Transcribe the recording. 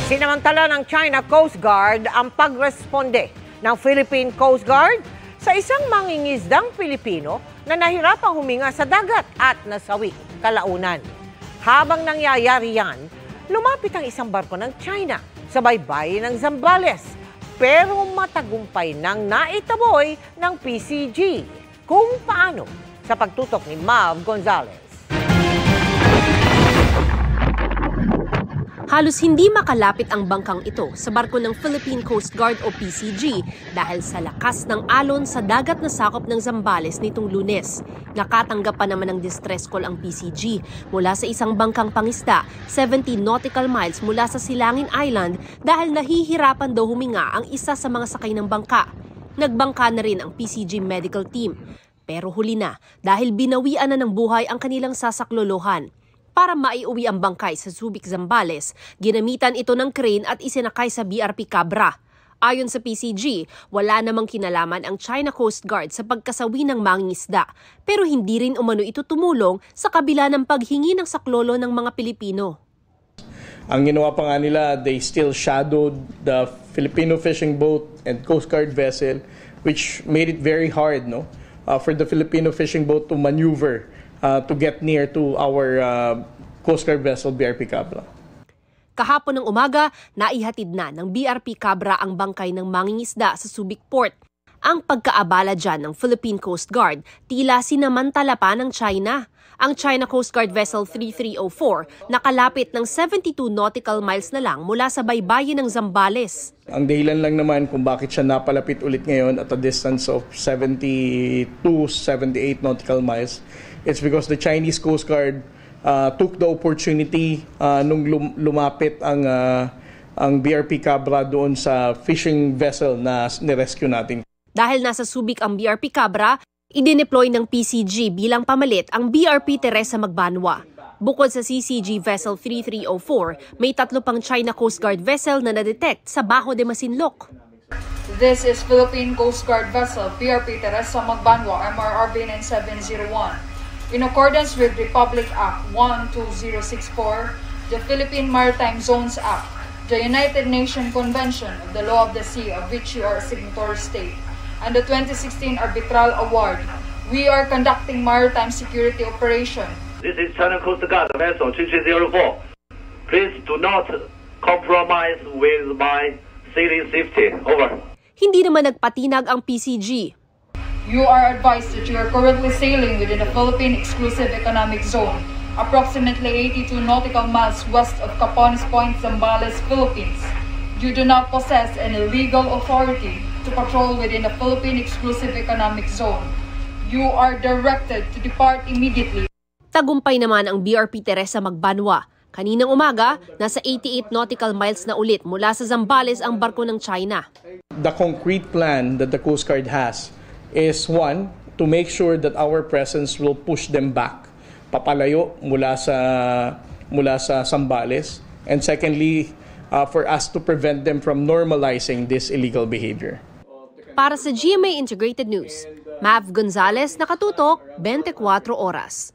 Sinamantala ng China Coast Guard ang pagresponde ng Philippine Coast Guard sa isang mangingisdang Pilipino na nahirapang huminga sa dagat at nasawi kalaunan. Habang nangyayari yan, lumapit ang isang barko ng China sa baybayin ng Zambales, pero matagumpay nang naitaboy ng PCG. Kung paano, sa pagtutok ni Mav Gonzalez. Halos hindi makalapit ang bangkang ito sa barko ng Philippine Coast Guard o PCG dahil sa lakas ng alon sa dagat na sakop ng Zambales nitong Lunes. Nakatanggap pa naman ng distress call ang PCG mula sa isang bangkang pangisda 70 nautical miles mula sa Silangin Island dahil nahihirapan daw huminga ang isa sa mga sakay ng bangka. Nagbangka na rin ang PCG medical team. Pero huli na dahil binawian na ng buhay ang kanilang sasaklolohan. Para maiuwi ang bangkay sa Subic, Zambales, ginamitan ito ng crane at isinakay sa BRP Cabra. Ayon sa PCG, wala namang kinalaman ang China Coast Guard sa pagkasawi ng mangingisda, pero hindi rin umano ito tumulong sa kabila ng paghingi ng saklolo ng mga Pilipino. Ang ginawa pa nga nila, they still shadowed the Filipino fishing boat and Coast Guard vessel, which made it very hard for the Filipino fishing boat to maneuver to get near to our Coast Guard vessel, BRP Cabra. Kahapon ng umaga, naihatid na ng BRP Cabra ang bangkay ng mangingisda sa Subic Port. Ang pagkaabala dyan ng Philippine Coast Guard, tila sinamantala pa ng China. Ang China Coast Guard Vessel 3304 nakalapit ng 72 nautical miles na lang mula sa baybayin ng Zambales. Ang dahilan lang naman kung bakit siya napalapit ulit ngayon at a distance of 72-78 nautical miles, it's because the Chinese Coast Guard took the opportunity nung lumapit ang BRP Cabra doon sa fishing vessel na nirescue natin. Dahil nasa Subic ang BRP Cabra, idineploy ng PCG bilang pamalit ang BRP Teresa Magbanwa. Bukod sa CCG Vessel 3304, may 3 pang China Coast Guard vessel na nadetect sa Bajo de Masinloc. This is Philippine Coast Guard vessel BRP Teresa Magbanwa, MRRB 9701. In accordance with Republic Act 12064, the Philippine Maritime Zones Act, the United Nations Convention of the Law of the Sea of which you are a signatory state, and the 2016 Arbitral Award, we are conducting maritime security operation. This is China Coast Guard vessel 3304. Please do not compromise with my sailing safety. Over. Hindi naman nagpatinag ang PCG. You are advised that you are currently sailing within the Philippine Exclusive Economic Zone, approximately 82 nautical miles west of Capones Point, Zambales, Philippines. You do not possess any legal authority to patrol within the Philippine Exclusive Economic Zone. You are directed to depart immediately. Tagumpay naman ang BRP Teresa Magbanwa. Kaninang umaga, nasa 88 nautical miles na ulit mula sa Zambales ang barko ng China. The concrete plan that the Coast Guard has is one, to make sure that our presence will push them back, papalayo mula sa Zambales, and secondly, for us to prevent them from normalizing this illegal behavior. Para sa GMA Integrated News, Mav Gonzalez, nakatutok, 24 oras.